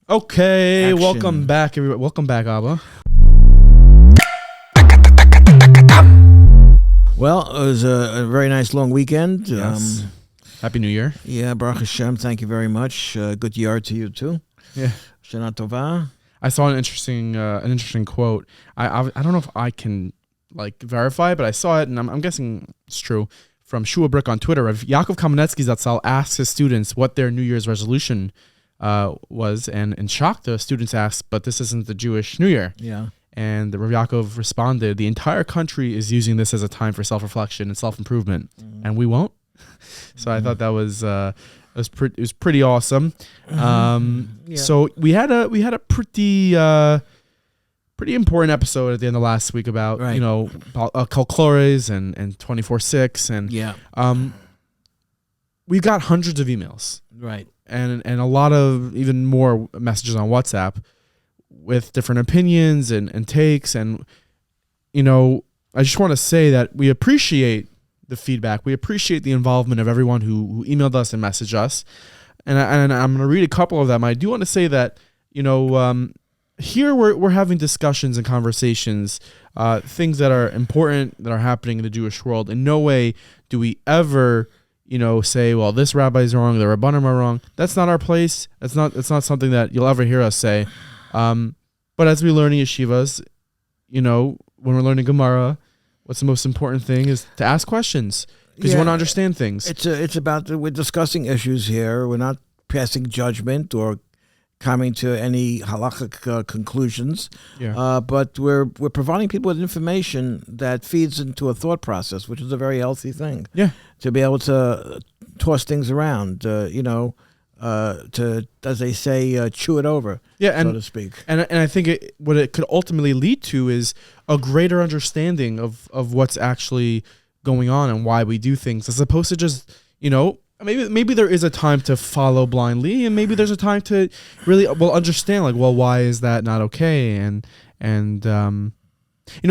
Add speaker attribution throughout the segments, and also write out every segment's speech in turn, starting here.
Speaker 1: Okay,
Speaker 2: Action.
Speaker 1: welcome back, everybody. Welcome back, Abba.
Speaker 2: Well, it was a very nice long weekend.
Speaker 1: Yes. Happy New Year.
Speaker 2: Yeah, Baruch Hashem, thank you very much. Good year to you too.
Speaker 1: Yeah.
Speaker 2: Shana Tova.
Speaker 1: I saw an interesting quote. I don't know if I can verify it, but I saw it, and I'm guessing it's true. From Shua Brick on Twitter, of Yaakov Kamenetsky Zatzal asks his students what their New Year's resolution was, and in shock, the students asked, "But this isn't the Jewish New Year."
Speaker 2: Yeah.
Speaker 1: And the Rav Yaakov responded, "The entire country is using this as a time for self-reflection and self-improvement, and we won't." So I thought that was it was pretty awesome.
Speaker 2: Yeah.
Speaker 1: So we had a pretty important episode at the end of last week about
Speaker 2: Right.
Speaker 1: Calclores and 24/6 and
Speaker 2: Yeah.
Speaker 1: we got hundreds of emails
Speaker 2: Right.
Speaker 1: and a lot of even more messages on WhatsApp with different opinions and takes, and I just want to say that we appreciate the feedback. We appreciate the involvement of everyone who emailed us and messaged us, and I'm going to read a couple of them. I do want to say that here we're having discussions and conversations, things that are important that are happening in the Jewish world. In no way do we ever say, well, this rabbi is wrong, the Rabbanim are wrong. That's not our place. It's not something that you'll ever hear us say. But as we learn in yeshivas, when we're learning Gemara, what's the most important thing is to ask questions, because you want to understand things.
Speaker 2: It's about we're discussing issues here. We're not passing judgment or coming to any halachic conclusions.
Speaker 1: Yeah.
Speaker 2: But we're providing people with information that feeds into a thought process, which is a very healthy thing.
Speaker 1: Yeah.
Speaker 2: To be able to toss things around, to, as they say, chew it over, so to speak.
Speaker 1: And I think what it could ultimately lead to is a greater understanding of what's actually going on and why we do things, as opposed to just, maybe there is a time to follow blindly, and maybe there's a time to really understand, why is that not okay? And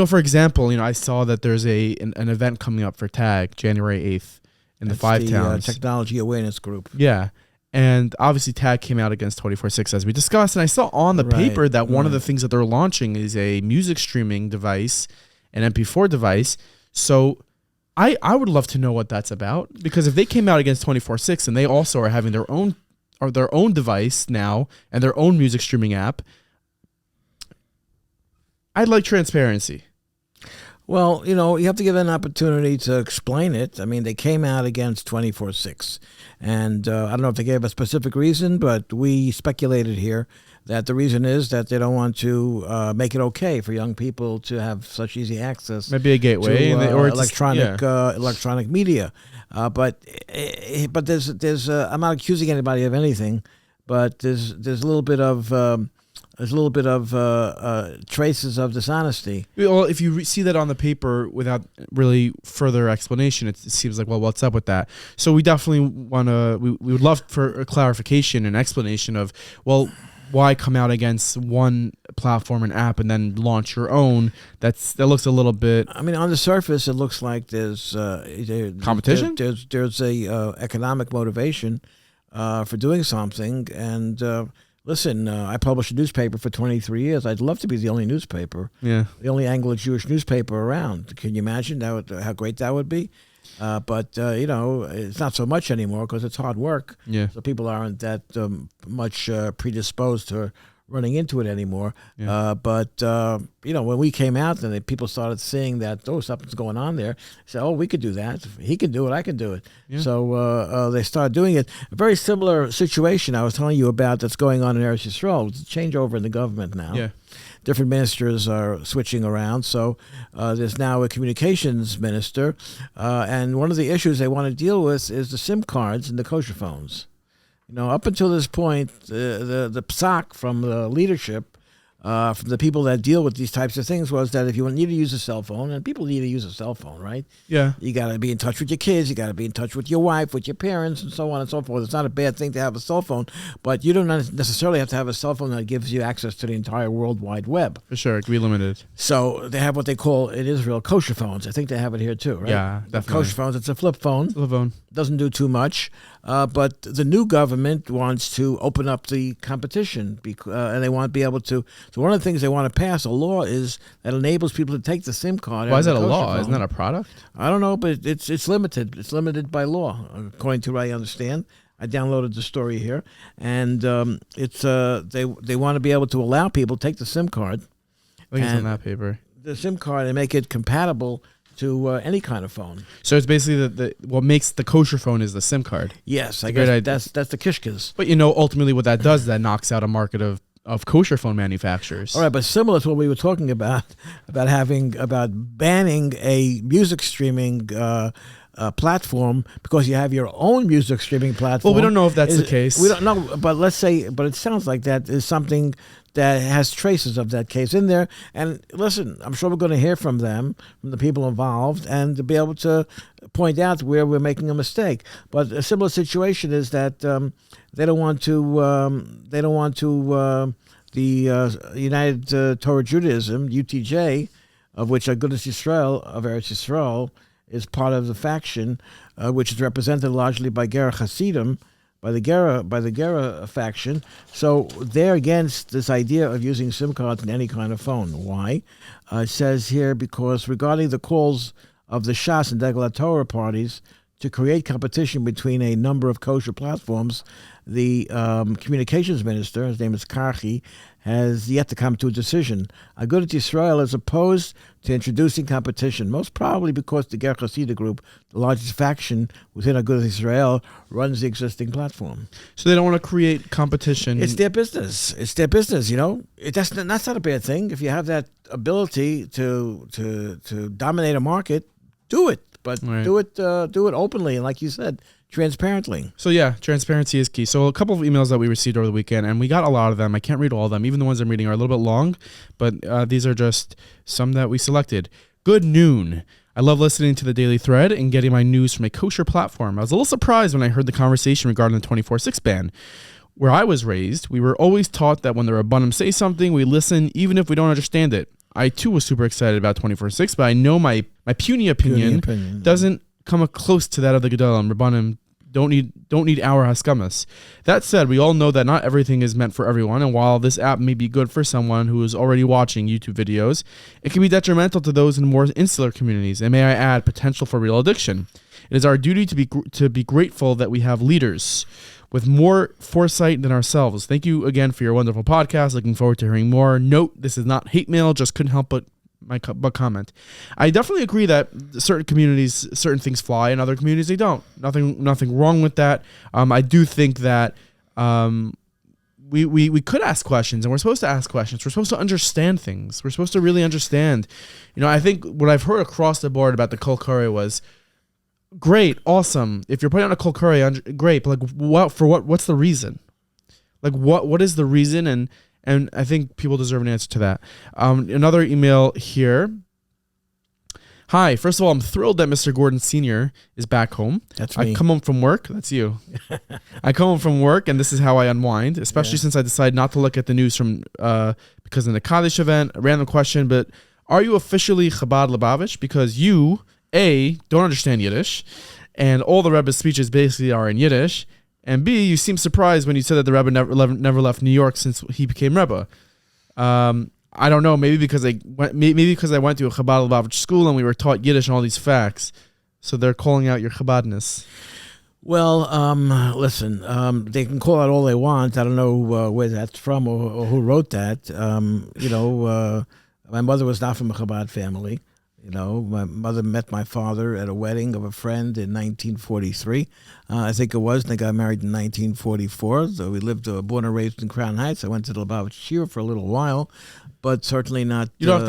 Speaker 1: for example, I saw that there's an event coming up for TAG January 8th in the Five Towns
Speaker 2: Technology Awareness Group.
Speaker 1: Yeah. And obviously TAG came out against 24/6 as we discussed. And I saw on the paper that one of the things that they're launching is a music streaming device, an MP4 device. So I would love to know what that's about, because if they came out against 24/6 and they also are having their own device now and their own music streaming app, I'd like transparency.
Speaker 2: Well, you have to give an opportunity to explain it. I mean, they came out against 24/6. And I don't know if they gave a specific reason, but we speculated here that the reason is that they don't want to make it okay for young people to have such easy access.
Speaker 1: Maybe a gateway
Speaker 2: to
Speaker 1: or
Speaker 2: electronic media. But there's I'm not accusing anybody of anything, but there's a little bit of traces of dishonesty.
Speaker 1: Well, if you see that on the paper without really further explanation, it seems like, well, what's up with that? So we definitely want to, we would love for a clarification and explanation of, well, why come out against one platform and app and then launch your own? That looks a little bit.
Speaker 2: I mean, on the surface, it looks like there's
Speaker 1: competition.
Speaker 2: There's a economic motivation for doing something, and. Listen, I published a newspaper for 23 years. I'd love to be the only newspaper, the only Anglo-Jewish newspaper around. Can you imagine how great that would be? But it's not so much anymore because it's hard work.
Speaker 1: Yeah.
Speaker 2: So people aren't that much predisposed to running into it anymore.
Speaker 1: Yeah.
Speaker 2: But when we came out, then people started seeing that, something's going on there. They said, we could do that. He can do it. I can do it. Yeah. So they started doing it. A very similar situation I was telling you about that's going on in Eretz Yisrael. It's a changeover in the government now.
Speaker 1: Yeah.
Speaker 2: Different ministers are switching around. So there's now a communications minister. And one of the issues they want to deal with is the SIM cards and the kosher phones. Up until this point, the psak from the leadership, from the people that deal with these types of things, was that if you need to use a cell phone, and people need to use a cell phone, right?
Speaker 1: Yeah.
Speaker 2: You got to be in touch with your kids. You got to be in touch with your wife, with your parents, and so on and so forth. It's not a bad thing to have a cell phone, but you don't necessarily have to have a cell phone that gives you access to the entire World Wide Web.
Speaker 1: For sure, it can be limited.
Speaker 2: So they have what they call in Israel kosher phones. I think they have it here too, right?
Speaker 1: Yeah, definitely.
Speaker 2: Kosher phones. It's a flip phone.
Speaker 1: Flip phone.
Speaker 2: Doesn't do too much. But the new government wants to open up the competition, and they want to be able to. So one of the things they want to pass a law is that enables people to take the SIM card.
Speaker 1: Why is that a
Speaker 2: kosher
Speaker 1: law?
Speaker 2: phone.
Speaker 1: Isn't that a product?
Speaker 2: I don't know, but it's limited. It's limited by law, according to what I understand. I downloaded the story here, and it's they want to be able to allow people to take the SIM card.
Speaker 1: I think it's on that paper.
Speaker 2: The SIM card and make it compatible to any kind of phone.
Speaker 1: So it's basically the what makes the kosher phone is the SIM card.
Speaker 2: Yes, I guess that's the kishkas.
Speaker 1: But ultimately what that does, that knocks out a market of kosher phone manufacturers.
Speaker 2: All right, but similar to what we were talking about banning a music streaming platform because you have your own music streaming platform.
Speaker 1: Well, we don't know if that's the case.
Speaker 2: We don't know, but let's say, but it sounds like that is something that has traces of that case in there. And listen, I'm sure we're going to hear from them, from the people involved, and to be able to point out where we're making a mistake. But a similar situation is that they don't want the United Torah Judaism, UTJ, of which Agudas Yisrael of Eretz Yisrael is part of the faction, which is represented largely by Gera Hasidim, by the Gera faction. So they're against this idea of using SIM cards in any kind of phone. Why? It says here, because regarding the calls of the Shas and Degel Torah parties to create competition between a number of kosher platforms, the communications minister, his name is Karchi, has yet to come to a decision. Agudat Yisrael is opposed to introducing competition, most probably because the Ger Hasidah group, the largest faction within Agudat Yisrael, runs the existing platform.
Speaker 1: So they don't want to create competition.
Speaker 2: It's their business. It's their business, That's not a bad thing. If you have that ability to dominate a market, do it. But
Speaker 1: right.
Speaker 2: do it openly and, like you said, transparently.
Speaker 1: So yeah, transparency is key. So a couple of emails that we received over the weekend, and we got a lot of them. I can't read all of them. Even the ones I'm reading are a little bit long, but these are just some that we selected. Good noon. I love listening to the Daily Thread and getting my news from a kosher platform. I was a little surprised when I heard the conversation regarding the 24/6 ban. Where I was raised, we were always taught that when the Rabbanim say something, we listen even if we don't understand it. I too was super excited about 24/6, but I know my puny opinion doesn't come close to that of the Gedolim. Rabbanim don't need our haskamas. That said, we all know that not everything is meant for everyone, and while this app may be good for someone who is already watching YouTube videos, it can be detrimental to those in more insular communities, and may I add, potential for real addiction. It is our duty to be grateful that we have leaders with more foresight than ourselves. Thank you again for your wonderful podcast. Looking forward to hearing more. Note, this is not hate mail, just couldn't help but comment. I definitely agree that certain communities, certain things fly, and other communities they don't. Nothing wrong with that. I do think that we could ask questions, and we're supposed to ask questions. We're supposed to understand things. We're supposed to really understand. I think what I've heard across the board about the Kol Koreh was, great, awesome. If you're putting on a Kol Koreh, great. But what's the reason? What is the reason? And I think people deserve an answer to that. Another email here. Hi, first of all, I'm thrilled that Mr. Gordon Sr. is back home.
Speaker 2: That's me.
Speaker 1: I come home from work. That's you. I come home from work, and this is how I unwind, especially since I decided not to look at the news from because of the Kaddish event. A random question, but are you officially Chabad Lubavitch? Because you, A, don't understand Yiddish, and all the Rebbe's speeches basically are in Yiddish, and B, you seem surprised when you said that the Rebbe never left New York since he became Rebbe. I don't know, maybe because I went to a Chabad Lubavitch school and we were taught Yiddish and all these facts, so they're calling out your Chabadness.
Speaker 2: Well, listen, they can call out all they want. I don't know where that's from or who wrote that. My mother was not from a Chabad family. My mother met my father at a wedding of a friend in 1943. I think it was. They got married in 1944. So we lived, born and raised in Crown Heights. I went to the Lubavitch Shir for a little while, but certainly not. You don't have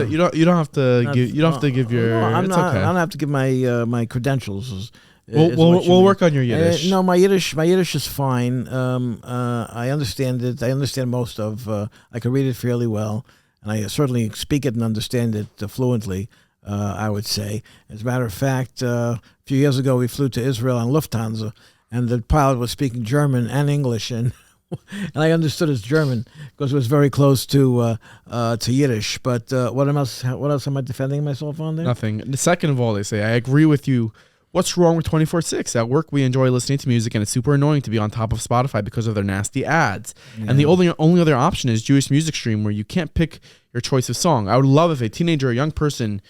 Speaker 2: to give your. No,
Speaker 1: it's okay.
Speaker 2: I don't have to give my credentials.
Speaker 1: We'll work on your Yiddish.
Speaker 2: No, my Yiddish is fine. I understand it. I understand most of. I can read it fairly well, and I certainly speak it and understand it fluently. I would say. As a matter of fact, a few years ago we flew to Israel on Lufthansa, and the pilot was speaking German and English, and I understood his German because it was very close to Yiddish. But what else am I defending myself on there?
Speaker 1: Nothing. The second of all, they say, I agree with you What's wrong with 24/6? At work, we enjoy listening to music, and it's super annoying to be on top of Spotify because of their nasty ads. Yeah. And the only other option is Jewish Music Stream, where you can't pick your choice of song. I would love if a teenager or a young person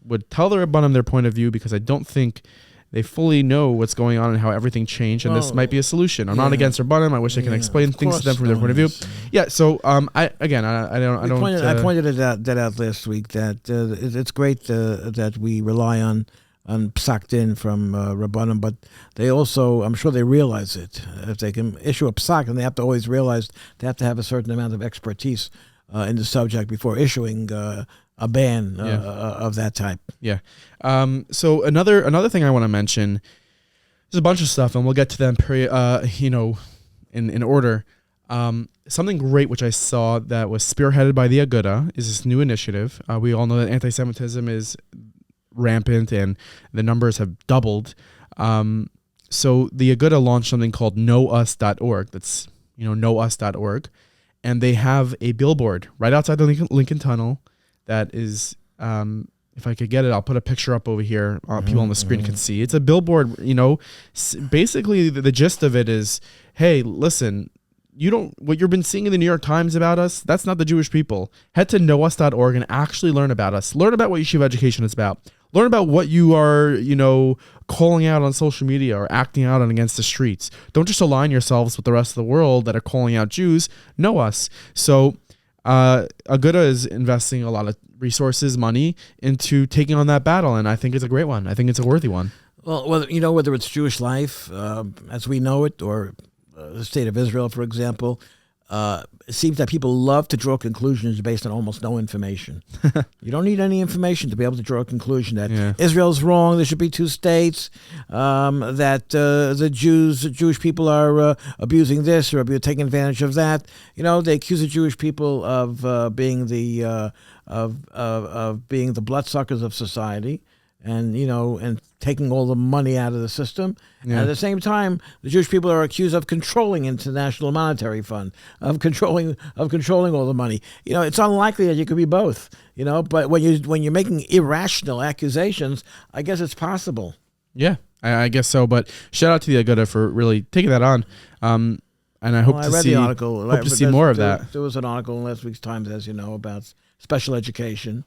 Speaker 1: would tell their Rabbanim their point of view, because I don't think they fully know what's going on and how everything changed, and this might be a solution. I'm not against Rabbanim. I wish I can explain things to them from their point of view. Yeah. So I
Speaker 2: pointed that out last week, that it's great that we rely on psak din from Rabbanim, but they also, I'm sure they realize it. If they can issue a psak, and they have to always realize they have to have a certain amount of expertise in the subject before issuing a ban of that type. Yeah.
Speaker 1: So another thing I want to mention, there's a bunch of stuff, and we'll get to them in order. Something great which I saw that was spearheaded by the Aguda is this new initiative. We all know that anti-Semitism is rampant and the numbers have doubled. So the Aguda launched something called knowus.org. That's knowus.org, and they have a billboard right outside the Lincoln Tunnel. That is, if I could get it, I'll put a picture up over here. People on the screen can see. It's a billboard. Basically the gist of it is, hey, listen, what you've been seeing in the New York Times about us, that's not the Jewish people. Head to knowus.org and actually learn about us. Learn about what yeshiva education is about. Learn about what you are, calling out on social media or acting out on against the streets. Don't just align yourselves with the rest of the world that are calling out Jews. Know us. So Aguda is investing a lot of resources, money into taking on that battle, and I think it's a great one. I think it's a worthy one.
Speaker 2: Well, whether it's Jewish life as we know it, or the state of Israel, for example, it seems that people love to draw conclusions based on almost no information. You don't need any information to be able to draw a conclusion that Israel's wrong, there should be two states, that the Jewish people are abusing this or taking advantage of that. They accuse the Jewish people of being the being the bloodsuckers of society, and taking all the money out of the system. Yeah. At the same time, the Jewish people are accused of controlling International Monetary Fund, of controlling all the money. It's unlikely that you could be both. But when you're making irrational accusations, I guess it's possible.
Speaker 1: Yeah, I guess so. But shout out to the Aguda for really taking that on. And I hope to see the article. Hope to see more of that.
Speaker 2: There was an article in last week's Times, as you know, about special education,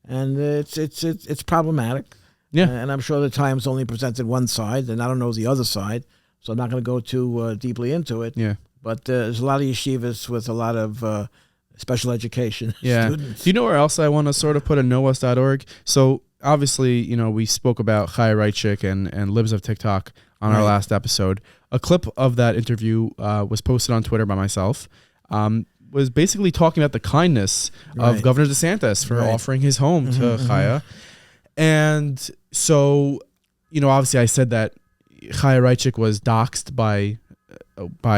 Speaker 2: and it's problematic. Yeah, and I'm sure the Times only presented one side, and I don't know the other side, so I'm not going to go too deeply into it. Yeah, but there's a lot of yeshivas with a lot of special education students.
Speaker 1: Do you know where else I want to sort of put a knowus.org? So obviously, we spoke about Chaya Raichik and Libs of TikTok on our last episode. A clip of that interview was posted on Twitter by myself. Was basically talking about the kindness of Governor DeSantis for offering his home to Chaya. And so, obviously I said that Chaya Raichik was doxxed by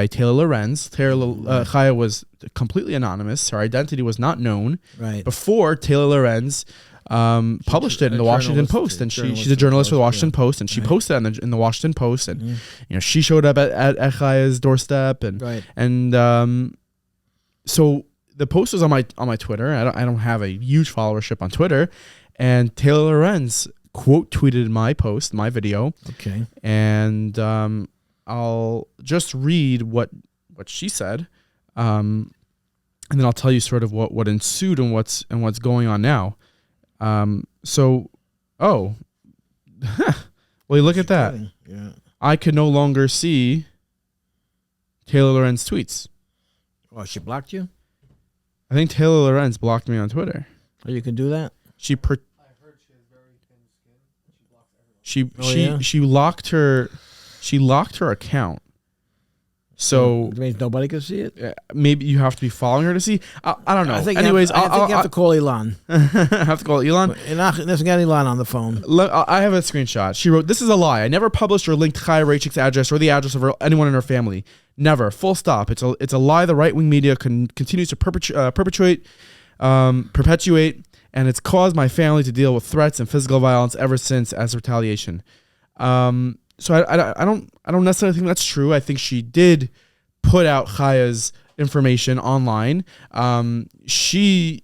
Speaker 1: Taylor Lorenz. Chaya was completely anonymous. Her identity was not known before Taylor Lorenz published it in the Washington Post. And she's a journalist for the Washington Post, and she posted it in the Washington Post. And, she showed up at Chaya's doorstep. And so the post was on my Twitter. I don't have a huge followership on Twitter. And Taylor Lorenz quote tweeted my post, my video. Okay. And I'll just read what she said, and then I'll tell you sort of what ensued and what's going on now. Well, you look at that. Yeah. I could no longer see Taylor Lorenz tweets.
Speaker 2: Oh, she blocked you?
Speaker 1: I think Taylor Lorenz blocked me on Twitter.
Speaker 2: Oh, you can do that?
Speaker 1: I heard she has very thin skin. She locked her. She locked her account. So
Speaker 2: it means nobody can see it.
Speaker 1: Maybe you have to be following her to see. I don't know.
Speaker 2: I think you have to call Elon.
Speaker 1: I have to call Elon.
Speaker 2: There's got Elon on the phone.
Speaker 1: I have a screenshot. She wrote, "This is a lie. I never published or linked Chaya Raichik's address or the address of anyone in her family. Never. Full stop. It's a lie. The right wing media continues to perpetuate, and it's caused my family to deal with threats and physical violence ever since as retaliation." So I don't necessarily think that's true. I think she did put out Chaya's information online. Chaya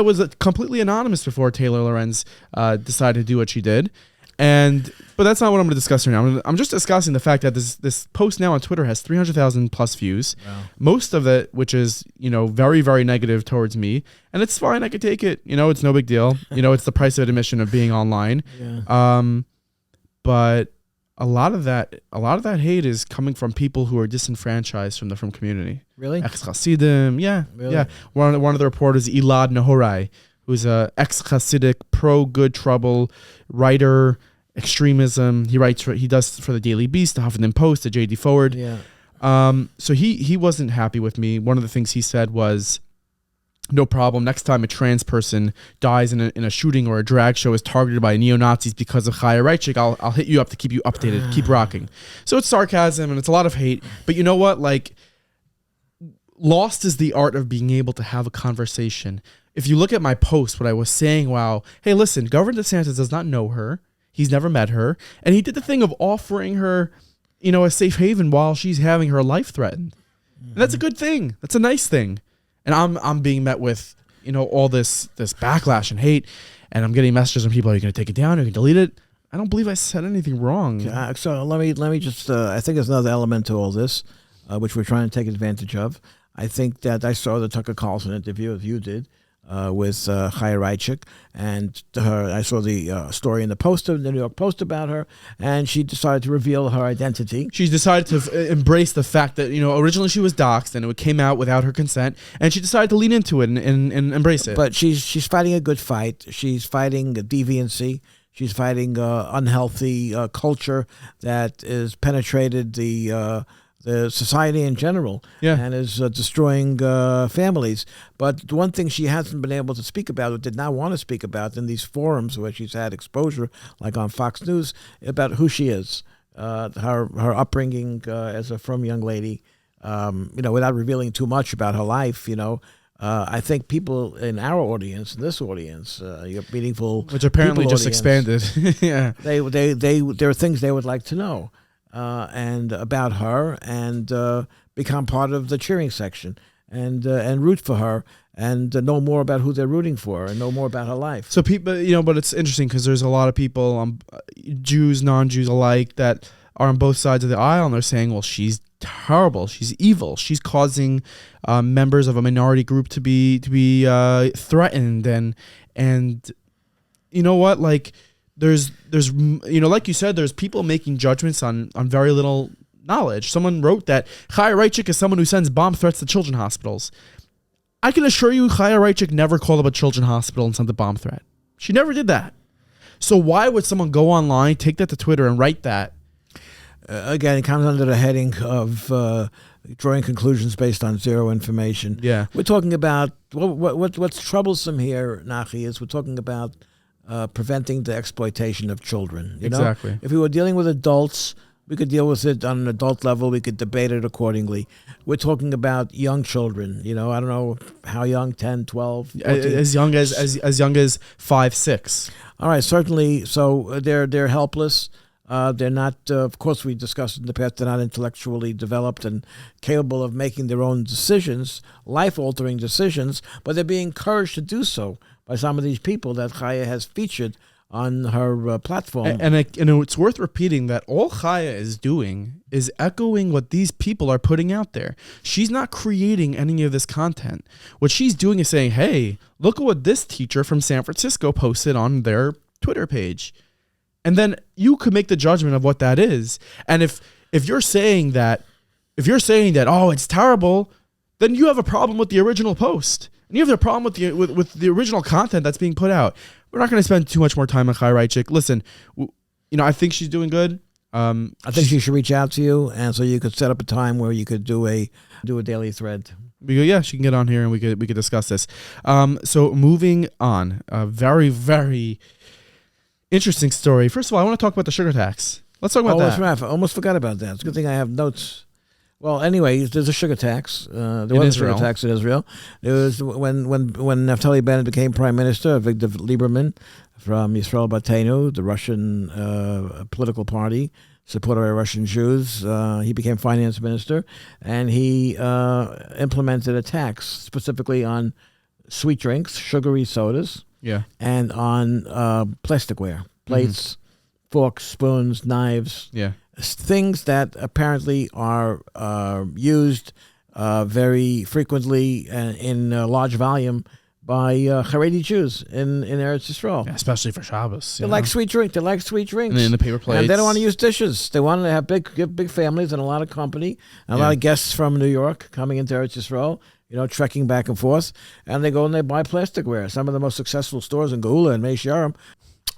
Speaker 1: was completely anonymous before Taylor Lorenz decided to do what she did. But that's not what I'm going to discuss right now. I'm just discussing the fact that this post now on Twitter has 300,000 plus views. Wow. Most of it, which is, very, very negative towards me. And it's fine. I could take it. It's no big deal. It's the price of admission of being online. Yeah. But a lot of that hate is coming from people who are disenfranchised from the Frum community.
Speaker 2: Really?
Speaker 1: Ex-Hasidim. Yeah.
Speaker 2: Really?
Speaker 1: Yeah. One of the reporters, Elad Nahorai, who's a ex-Hasidic, pro-good trouble writer, extremism. He does for the Daily Beast, the Huffington Post, the JD Forward.
Speaker 2: Yeah.
Speaker 1: So he wasn't happy with me. One of the things he said was, no problem. Next time a trans person dies in a shooting or a drag show is targeted by neo-Nazis because of Chaya Raichik, I'll hit you up to keep you updated, keep rocking. So it's sarcasm and it's a lot of hate. But you know what? Like, lost is the art of being able to have a conversation. If you look at my post, what I was saying, hey, listen, Governor DeSantis does not know her. He's never met her. And he did the thing of offering her, a safe haven while she's having her life threatened. And that's a good thing. That's a nice thing. And I'm being met with, all this backlash and hate. And I'm getting messages from people, are you going to take it down? Are you going to delete it? I don't believe I said anything wrong.
Speaker 2: So let me just, I think there's another element to all this, which we're trying to take advantage of. I think that I saw the Tucker Carlson interview, as you did, with Chaya Raichik, and I saw the story in the New York Post about her, and she decided to reveal her identity.
Speaker 1: She decided to embrace the fact that, originally she was doxxed and it came out without her consent, and she decided to lean into it and embrace it.
Speaker 2: But she's fighting a good fight. She's fighting deviancy. She's fighting unhealthy culture that has penetrated the society in general, and is destroying families. But one thing she hasn't been able to speak about, or did not want to speak about in these forums where she's had exposure, like on Fox News, about who she is, her upbringing as a frum young lady, without revealing too much about her life, I think people in our audience, in this audience, your meaningful,
Speaker 1: which apparently just expanded,
Speaker 2: yeah, there are things they would like to know. And about her, and become part of the cheering section, and root for her, and know more about who they're rooting for, and know more about her life.
Speaker 1: So people, but it's interesting because there's a lot of people, Jews, non-Jews alike, that are on both sides of the aisle, and they're saying, well, she's terrible, she's evil, she's causing members of a minority group to be threatened, and you know what, like. There's like you said, there's people making judgments on very little knowledge. Someone wrote that Chaya Raichik is someone who sends bomb threats to children's hospitals. I can assure you Chaya Raichik never called up a children's hospital and sent a bomb threat. She never did that. So why would someone go online, take that to Twitter, and write that?
Speaker 2: Again, it comes under the heading of drawing conclusions based on zero information.
Speaker 1: Yeah.
Speaker 2: We're talking about, what's troublesome here, Nachi, is we're talking about preventing the exploitation of children.
Speaker 1: Exactly.
Speaker 2: If we were dealing with adults, we could deal with it on an adult level. We could debate it accordingly. We're talking about young children. I don't know how young, 10, 12, 14.
Speaker 1: As young as 5, 6.
Speaker 2: All right, certainly. So they're helpless. They're not, of course, we discussed in the past, they're not intellectually developed and capable of making their own decisions, life-altering decisions, but they're being encouraged to do so by some of these people that Chaya has featured on her platform.
Speaker 1: And it's worth repeating that all Chaya is doing is echoing what these people are putting out there. She's not creating any of this content. What she's doing is saying, hey, look at what this teacher from San Francisco posted on their Twitter page. And then you could make the judgment of what that is. And if you're saying that, oh, it's terrible, then you have a problem with the original post. And you have a problem with the original content that's being put out. We're not going to spend too much more time on Chaya Raichik. Listen, I think she's doing good.
Speaker 2: I think she should reach out to you, and so you could set up a time where you could do a daily thread.
Speaker 1: We go, yeah, she can get on here and we could discuss this. So moving on, a very, very interesting story. First of all, I want to talk about the sugar tax. Let's talk about that.
Speaker 2: That's right. I almost forgot about that. It's a good thing I have notes. Well, anyway, there's a sugar tax. There was a sugar tax in Israel. It was when Naftali Bennett became prime minister, Victor Lieberman from Yisrael Beiteinu, the Russian political party, supported by Russian Jews. He became finance minister, and he implemented a tax specifically on sweet drinks, sugary sodas, and on plasticware, plates, forks, spoons, knives,
Speaker 1: Yeah.
Speaker 2: things that apparently are used very frequently in large volume by Haredi Jews in Eretz Yisrael.
Speaker 1: Yeah, especially for Shabbos.
Speaker 2: They like sweet drinks. They like sweet drinks.
Speaker 1: And in the paper plates.
Speaker 2: And they don't want to use dishes. They want to have big families and a lot of company, and a lot of guests from New York coming into Eretz Yisrael, trekking back and forth. And they go and they buy plasticware. Some of the most successful stores in Geula and Meish Yarim,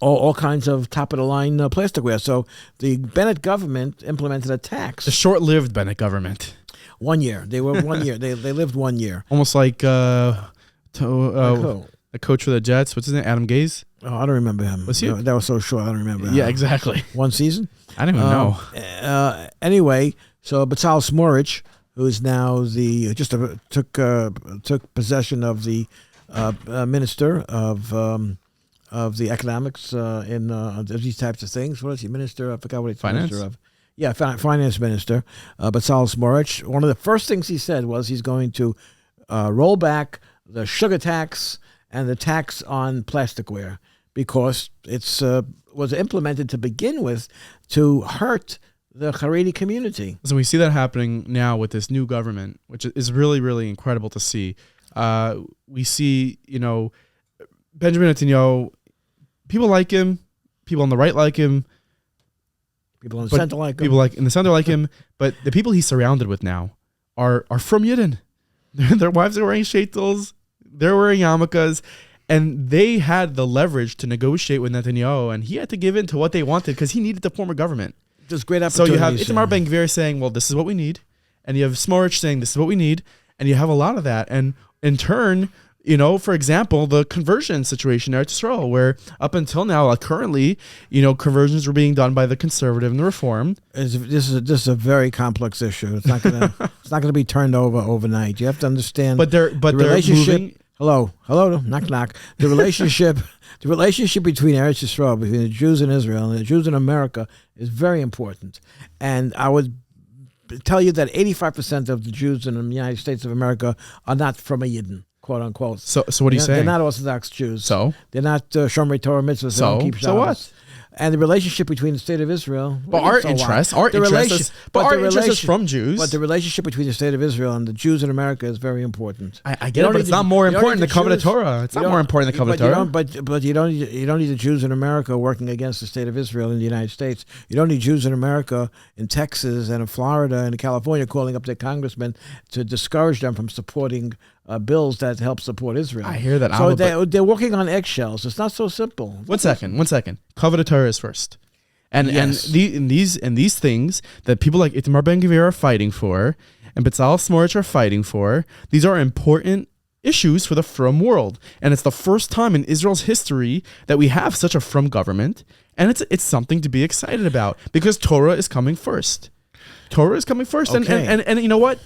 Speaker 2: all kinds of top-of-the-line plasticware. So the Bennett government implemented a tax.
Speaker 1: The short-lived Bennett government.
Speaker 2: 1 year. They were 1 year. They lived 1 year.
Speaker 1: Almost like... the coach for the Jets, what's his name? Adam Gase?
Speaker 2: Oh, I don't remember him.
Speaker 1: Was he?
Speaker 2: That was so short. I don't remember.
Speaker 1: Yeah, exactly.
Speaker 2: 1 season.
Speaker 1: I don't even know.
Speaker 2: Anyway, so Bezalel Smotrich, who is now took possession of the minister of the economics in these types of things. What is he? Minister? I forgot what he's
Speaker 1: Finance?
Speaker 2: minister of. Yeah, finance minister. Bezalel Smotrich. One of the first things he said was he's going to roll back the sugar tax and the tax on plasticware, because it's was implemented to begin with to hurt the Haredi community.
Speaker 1: So we see that happening now with this new government, which is really, really incredible to see. We see, Benjamin Netanyahu, people like him, people on the right like him,
Speaker 2: People in the center like him.
Speaker 1: people like in the center like him, but the people he's surrounded with now are from Yidden. Their wives are wearing shaitels, they're wearing yarmulkes, and they had the leverage to negotiate with Netanyahu, and he had to give in to what they wanted because he needed to form a government.
Speaker 2: There's great
Speaker 1: So
Speaker 2: opportunities.
Speaker 1: you have Itamar Ben-Gvir saying, well, this is what we need, and you have Smotrich saying, this is what we need, and you have a lot of that. And in turn, for example, the conversion situation in Eretz Yisrael, where up until now, like currently, conversions were being done by the conservative and the reform.
Speaker 2: This is a very complex issue. It's not gonna be turned over overnight. You have to understand.
Speaker 1: But they're
Speaker 2: relationship.
Speaker 1: moving.
Speaker 2: Hello, knock. The relationship between Eretz Yisrael, between the Jews in Israel and the Jews in America, is very important. And I would tell you that 85% of the Jews in the United States of America are not from a Yidden, quote unquote.
Speaker 1: So what are you saying?
Speaker 2: They're not Orthodox Jews.
Speaker 1: So
Speaker 2: they're not Shomrei Torah mitzvahs. They don't keep Shabbos.
Speaker 1: So what?
Speaker 2: And the relationship between the state of Israel,
Speaker 1: But our interest is from Jews.
Speaker 2: But the relationship between the state of Israel and the Jews in America is very important.
Speaker 1: I get it, but it's not more important than Covenant Torah. It's not more important than Covenant Torah.
Speaker 2: But you don't need the Jews in America working against the state of Israel in the United States. You don't need Jews in America in Texas and in Florida and in California calling up their congressmen to discourage them from supporting bills that help support Israel.
Speaker 1: I hear that.
Speaker 2: So they're working on eggshells. It's not so simple.
Speaker 1: One second. Covenant Torah is first. And these things that people like Itamar Ben-Gvir are fighting for, and Bezalel Smotrich are fighting for, these are important issues for the frum world. And it's the first time in Israel's history that we have such a frum government, and it's something to be excited about because Torah is coming first.
Speaker 2: Okay.
Speaker 1: And you know what?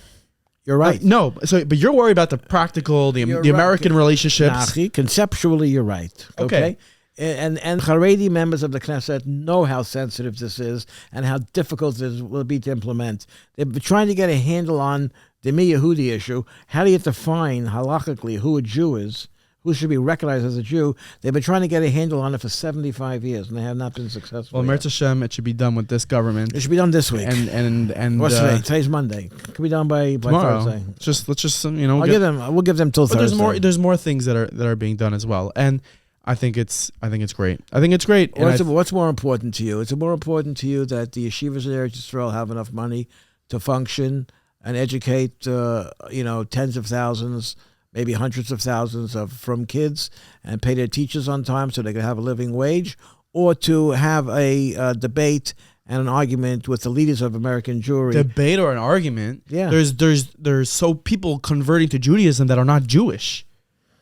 Speaker 2: You're right.
Speaker 1: No, but you're worried about the practical, the American relationships.
Speaker 2: Conceptually, you're right.
Speaker 1: Okay.
Speaker 2: And Haredi members of the Knesset know how sensitive this is and how difficult it will be to implement. They've been trying to get a handle on the Mi Yehudi issue. How do you define halakhically who a Jew is? Who should be recognized as a Jew? They've been trying to get a handle on it for 75 years, and they have not been successful.
Speaker 1: Well, Mirz Hashem, it should be done with this government.
Speaker 2: It should be done this week.
Speaker 1: And
Speaker 2: what's today? Today's Monday. It can be done by
Speaker 1: tomorrow.
Speaker 2: Thursday.
Speaker 1: Let's just
Speaker 2: we'll give them till Thursday.
Speaker 1: There's more things that are being done as well, and I think it's great.
Speaker 2: What's more important to you? It's more important to you that the yeshivas in Eretz Yisrael have enough money to function and educate, tens of thousands, maybe hundreds of thousands from kids, and pay their teachers on time so they can have a living wage, or to have a debate and an argument with the leaders of American Jewry.
Speaker 1: Debate or an argument?
Speaker 2: Yeah.
Speaker 1: There's so people converting to Judaism that are not Jewish.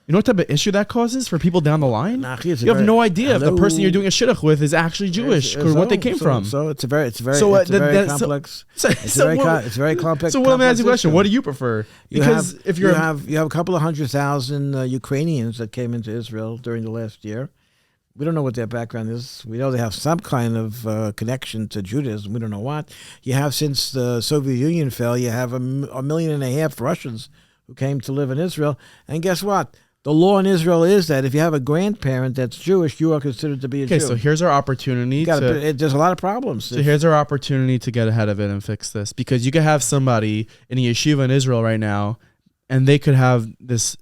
Speaker 1: You know what type of issue that causes for people down the line? You have no idea if the person you're doing a shidduch with is actually Jewish or what they came from.
Speaker 2: So it's very complex. It's very complex.
Speaker 1: So let me ask you a question: what do you prefer? Because
Speaker 2: you have a couple of 100,000 Ukrainians that came into Israel during the last year. We don't know what their background is. We know they have some kind of connection to Judaism. We don't know what. You have, since the Soviet Union fell, you have a 1.5 million Russians who came to live in Israel. And guess what? The law in Israel is that if you have a grandparent that's Jewish, you are considered to be a Jew.
Speaker 1: Okay, so here's our opportunity.
Speaker 2: There's a lot of problems.
Speaker 1: So here's our opportunity to get ahead of it and fix this, because you could have somebody in a yeshiva in Israel right now, and they could have this,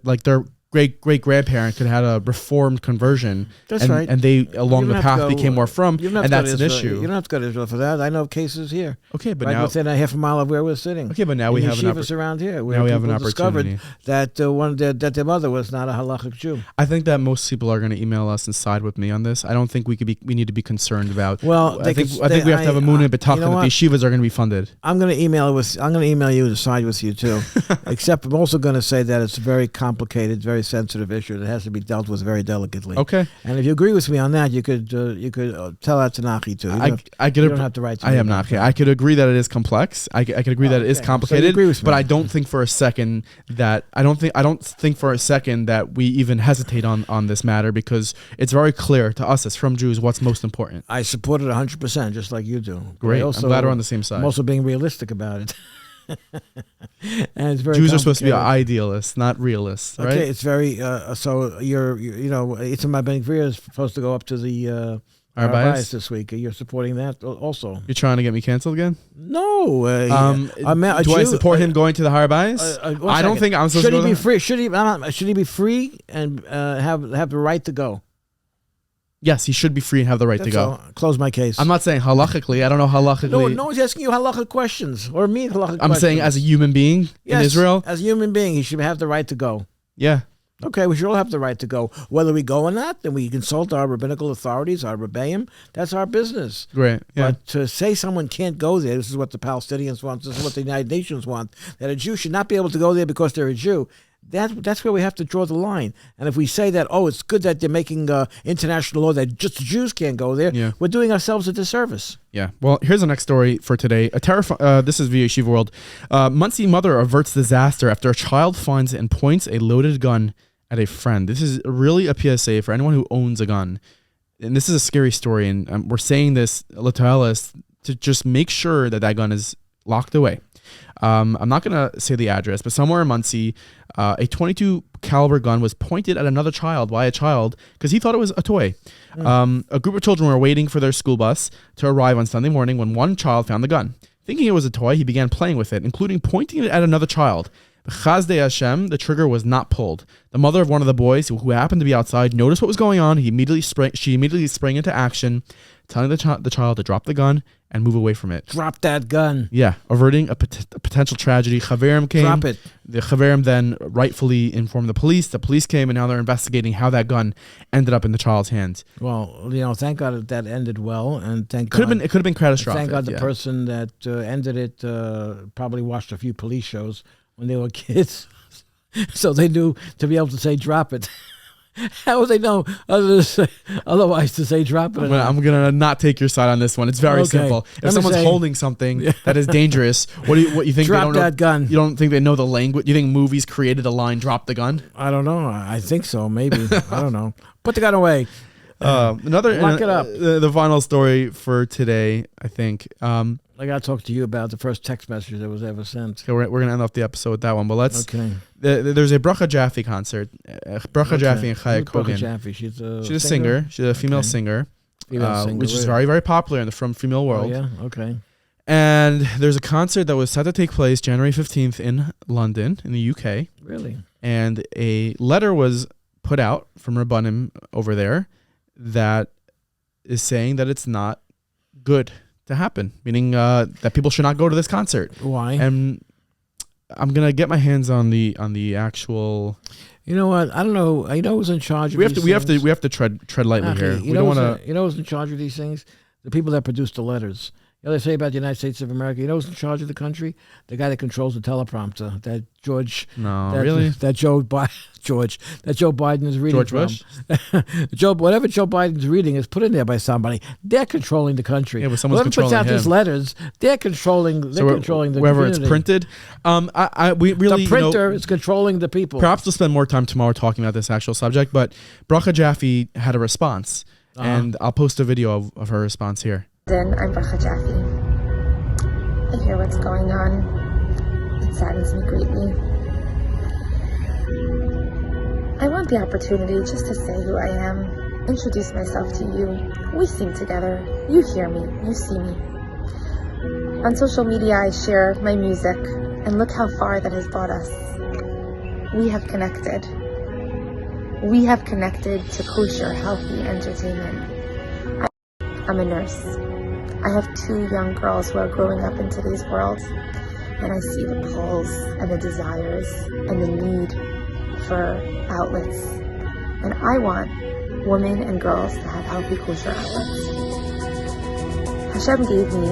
Speaker 1: like their great-great-grandparent could have had a reformed conversion.
Speaker 2: That's right.
Speaker 1: And they, along the path, became more from, and that's an issue.
Speaker 2: You don't have to go to Israel for that. I know of cases here.
Speaker 1: Okay, but
Speaker 2: right
Speaker 1: now
Speaker 2: within a half a mile of where we're sitting.
Speaker 1: Okay, but now we have
Speaker 2: around here.
Speaker 1: Now we have an opportunity.
Speaker 2: Discovered that that their mother was not a halachic Jew.
Speaker 1: I think that most people are going to email us and side with me on this. I don't think we need to be concerned about.
Speaker 2: Well,
Speaker 1: I think we have to have a moon and betaka that the yeshivas are going to be funded.
Speaker 2: I'm going to email you to side with you too. Except I'm also going to say that it's a very complicated, very sensitive issue that has to be dealt with very delicately.
Speaker 1: Okay.
Speaker 2: And if you agree with me on that, you could tell that to Nachi too. You don't have to write to me.
Speaker 1: I am Nachi. I could agree that it is complex. I could agree that it is complicated.
Speaker 2: So
Speaker 1: but I don't think for a second that we even hesitate on this matter, because it's very clear to us as from Jews what's most important.
Speaker 2: I support it 100%, just like you do.
Speaker 1: Great. I'm glad we're on the same side.
Speaker 2: I'm also being realistic about it. And it's very
Speaker 1: Jews are supposed to be idealists, not realists, right?
Speaker 2: Okay, it's very so you're Itamar Ben Gvir is supposed to go up to the Arbayis this week. You're supporting that also.
Speaker 1: You're trying to get me canceled again?
Speaker 2: No.
Speaker 1: Do I support him going to the Arbayis? I don't think I'm supposed to go.
Speaker 2: Should he be free? Should he be free and have the right to go?
Speaker 1: Yes, he should be free and have the right to go.
Speaker 2: Close my case.
Speaker 1: I'm not saying halachically. I don't know halachically.
Speaker 2: No one's asking you halachic questions or me halachic questions.
Speaker 1: I'm saying as a human being in Israel.
Speaker 2: As a human being, he should have the right to go.
Speaker 1: Yeah.
Speaker 2: Okay, we should all have the right to go. Whether we go or not, then we consult our rabbinical authorities, our rebbeim. That's our business.
Speaker 1: Right. Yeah.
Speaker 2: But to say someone can't go there, this is what the Palestinians want, this is what the United Nations want, that a Jew should not be able to go there because they're a Jew. That's where we have to draw the line. And if we say that, it's good that they're making international law that just Jews can't go there, we're doing ourselves a disservice.
Speaker 1: Yeah. Well, here's the next story for today. This is via Yeshiva World. Muncie mother averts disaster after a child finds and points a loaded gun at a friend. This is really a PSA for anyone who owns a gun. And this is a scary story. And we're saying this to just make sure that gun is locked away. I'm not going to say the address, but somewhere in Muncie, a .22 caliber gun was pointed at another child by a child because he thought it was a toy. A group of children were waiting for their school bus to arrive on Sunday morning when one child found the gun. Thinking it was a toy, he began playing with it, including pointing it at another child. Chazdei Hashem, the trigger was not pulled. The mother of one of the boys, who happened to be outside, noticed what was going on. She immediately sprang into action, telling the child to drop the gun and move away from it.
Speaker 2: Drop that gun.
Speaker 1: Yeah, averting a potential tragedy. Chaverim came.
Speaker 2: Drop it.
Speaker 1: The Chaverim then rightfully informed the police. The police came, and now they're investigating how that gun ended up in the child's hands.
Speaker 2: Well, thank God that ended well, and
Speaker 1: it could have been catastrophic.
Speaker 2: Thank God the person that ended it probably watched a few police shows when they were kids, so they knew to be able to say drop it. How would they know otherwise to say drop it?
Speaker 1: I'm going to not take your side on this one. It's very simple. If someone's holding something that is dangerous, what you think?
Speaker 2: Drop that gun.
Speaker 1: You don't think they know the language? You think movies created a line, drop the gun?
Speaker 2: I don't know. I think so, maybe. I don't know. Put the gun away.
Speaker 1: Lock it up. The final story for today, I think.
Speaker 2: I got to talk to you about the first text message that was ever sent.
Speaker 1: Okay, we're going to end off the episode with that one, but let's... Okay. There's a Bracha Jaffe concert. Bracha Jaffe and Chaya Kogan.
Speaker 2: Jaffe? She's a
Speaker 1: singer. She's a female singer. Which is very, very popular in the From Female world.
Speaker 2: Oh, yeah? Okay.
Speaker 1: And there's a concert that was set to take place January 15th in London, in the UK.
Speaker 2: Really?
Speaker 1: And a letter was put out from Rabbanim over there that is saying that it's not good to happen, meaning that people should not go to this concert.
Speaker 2: Why?
Speaker 1: And I'm gonna get my hands on the actual.
Speaker 2: You know what? I don't know. You know who's in charge of
Speaker 1: we have to tread lightly here.
Speaker 2: We don't want to. You know who's in charge of these things? The people that produce the letters. You know they say about the United States of America. You know who's in charge of the country? The guy that controls the teleprompter. That George.
Speaker 1: No, really.
Speaker 2: That Joe Biden is reading.
Speaker 1: George Bush.
Speaker 2: Whatever Joe Biden's reading is put in there by somebody. They're controlling the country.
Speaker 1: Yeah, but someone's controlling
Speaker 2: puts out
Speaker 1: him.
Speaker 2: These letters. They're controlling. They're controlling the
Speaker 1: wherever
Speaker 2: community.
Speaker 1: It's printed. We really
Speaker 2: the printer is controlling the people.
Speaker 1: Perhaps we'll spend more time tomorrow talking about this actual subject. But Bracha Jaffe had a response, and I'll post a video of her response here.
Speaker 3: Then I'm Bracha Jaffe. I hear what's going on. It saddens me greatly. want the opportunity just to say who I am, introduce myself to you. We sing together. You hear me. You see me. On social media, I share my music, and look how far that has brought us. We have connected. We have connected to kosher, healthy entertainment. I'm a nurse. I have 2 young girls who are growing up in today's world, and I see the pulls and the desires and the need for outlets. And I want women and girls to have healthy kosher outlets. Hashem gave me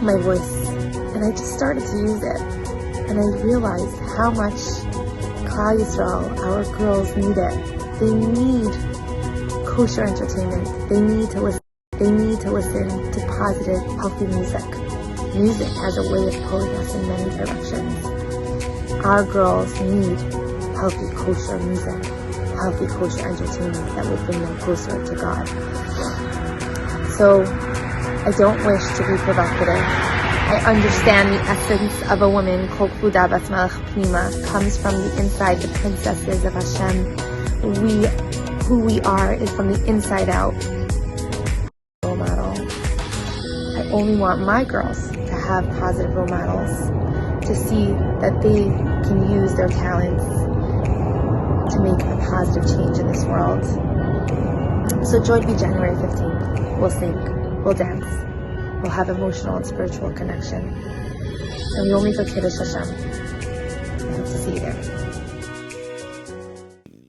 Speaker 3: my voice, and I just started to use it. And I realized how much Klal Yisrael, our girls, need it. They need kosher entertainment. They need to listen. They need to listen to positive, healthy music. Music has a way of pulling us in many directions. Our girls need healthy kosher music, healthy kosher entertainment that will bring them closer to God. So, I don't wish to be provocative. I understand the essence of a woman, Kol Kvuda Bas Melech Pnima, comes from the inside, the princesses of Hashem. Who we are is from the inside out. Role model. I only want my girls to have positive role models, to see that they can use their talents to make a positive change in this world. So join me January 15th. We'll sing, we'll dance, we'll have emotional and spiritual connection. And we only for Kiddush Hashem. I hope to see you there.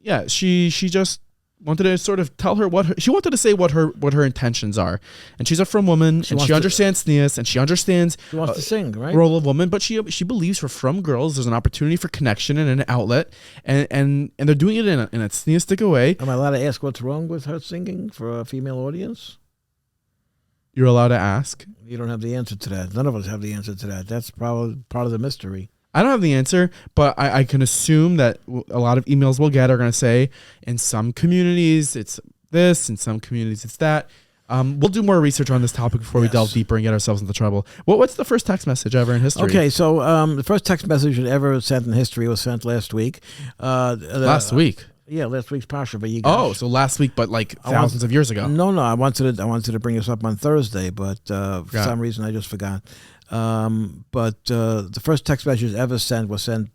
Speaker 1: Yeah, she just wanted to sort of tell her she wanted to say what her intentions are, and she's a frum woman, and she understands tznius, and she understands
Speaker 2: She wants to sing, right?
Speaker 1: role of woman, but she believes for frum girls there's an opportunity for connection and an outlet, and they're doing it in a tzniustic way.
Speaker 2: Am I allowed to ask what's wrong with her singing for a female audience?
Speaker 1: You're allowed to ask.
Speaker 2: You don't have the answer to that. None of us have the answer to that. That's probably part of the mystery.
Speaker 1: I don't have the answer, but I can assume that a lot of emails we'll get are going to say, in some communities it's this, in some communities it's that. We'll do more research on this topic before we delve deeper and get ourselves into trouble. What's the first text message ever in history?
Speaker 2: Okay, so the first text message ever sent in history was sent last week.
Speaker 1: Last week?
Speaker 2: Yeah, last week's Pasha.
Speaker 1: Oh, so last week, but like thousands of years ago.
Speaker 2: No, I wanted to bring this up on Thursday, but for some reason I just forgot. But the first text message ever sent was sent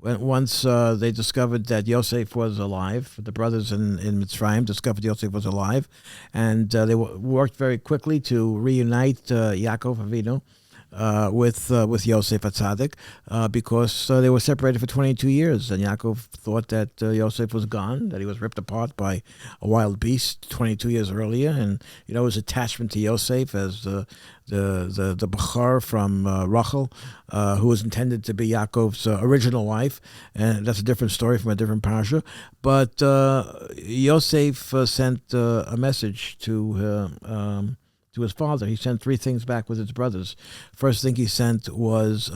Speaker 2: once they discovered that Yosef was alive. The brothers in Mitzrayim discovered Yosef was alive, and they worked very quickly to reunite Yaakov Avinu with Yosef Atzadik because they were separated for 22 years, and Yaakov thought that Yosef was gone, that he was ripped apart by a wild beast 22 years earlier, and his attachment to Yosef as the Bechor from Rachel, who was intended to be Yaakov's original wife, and that's a different story from a different parasha. But Yosef sent a message to his father. He sent 3 things back with his brothers. First thing he sent was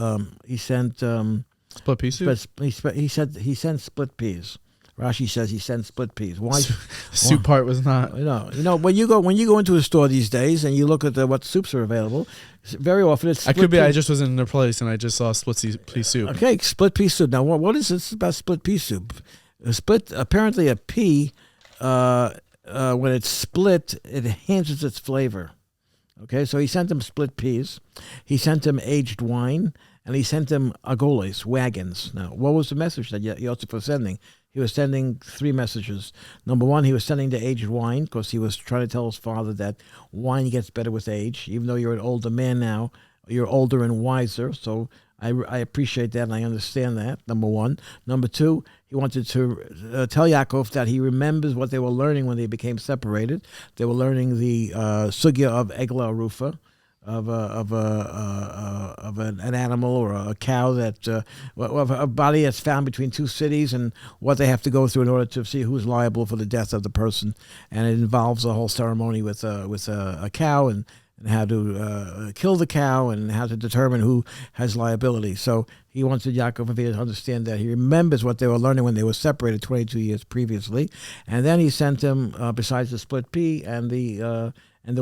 Speaker 1: split pea soup.
Speaker 2: He sent split peas. Rashi says he sent split peas. Why?
Speaker 1: Soup part was not.
Speaker 2: When you go into a store these days and you look at what soups are available, very often it's.
Speaker 1: I could be. I just was in a place and I just saw split pea soup.
Speaker 2: Okay, split pea soup. Now, what is this about split pea soup? Apparently a pea, when it's split, it enhances its flavor. Okay, so he sent him split peas, he sent him aged wine, and he sent him agoles, wagons. Now, what was the message that Yosef was sending? He was sending 3 messages. Number 1, he was sending the aged wine because he was trying to tell his father that wine gets better with age. Even though you're an older man now, you're older and wiser, so I appreciate that and I understand that, number 1. Number 2, he wanted to tell Yaakov that he remembers what they were learning when they became separated. They were learning the sugya of Egla Arufa, of an animal or a cow that of a body that's found between 2 cities, and what they have to go through in order to see who's liable for the death of the person. And it involves a whole ceremony with a cow and how to kill the cow and how to determine who has liability. So he wanted Yaakov Avinu to understand that he remembers what they were learning when they were separated 22 years previously. And then he sent him, besides the split pea and the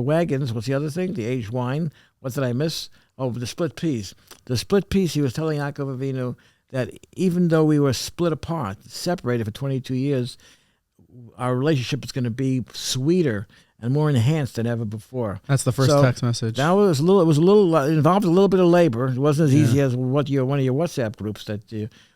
Speaker 2: wagons, what's the other thing? The aged wine. What did I miss? Oh, the split peas. The split peas, he was telling Yaakov Avinu that even though we were split apart, separated for 22 years, our relationship is going to be sweeter and more enhanced than ever before.
Speaker 1: That's the first text message.
Speaker 2: That was a little. It involved a little bit of labor. It wasn't as easy as one of your WhatsApp groups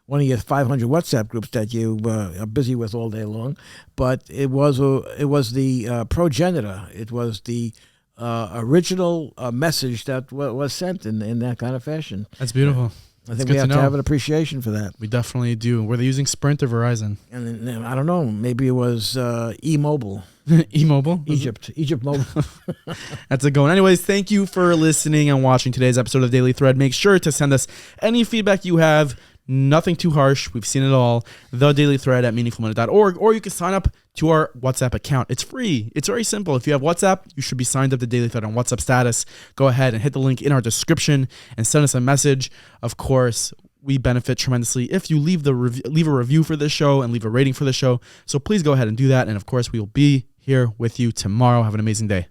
Speaker 2: one of your 500 WhatsApp groups that you are busy with all day long. But it was the progenitor. It was the original message that was sent in that kind of fashion.
Speaker 1: That's beautiful.
Speaker 2: I think we have to have an appreciation for that.
Speaker 1: We definitely do. Were they using Sprint or Verizon?
Speaker 2: And I don't know. Maybe it was E-Mobile.
Speaker 1: E-Mobile?
Speaker 2: Egypt Mobile.
Speaker 1: That's a good one. Anyways, thank you for listening and watching today's episode of Daily Thread. Make sure to send us any feedback you have. Nothing too harsh. We've seen it all. thedailythread@meaningfulminute.org, or you can sign up to our WhatsApp account. It's free. It's very simple. If you have WhatsApp, you should be signed up to Daily Thread on WhatsApp status. Go ahead and hit the link in our description and send us a message. Of course, we benefit tremendously if you leave a review for this show and leave a rating for the show. So please go ahead and do that. And of course, we will be here with you tomorrow. Have an amazing day.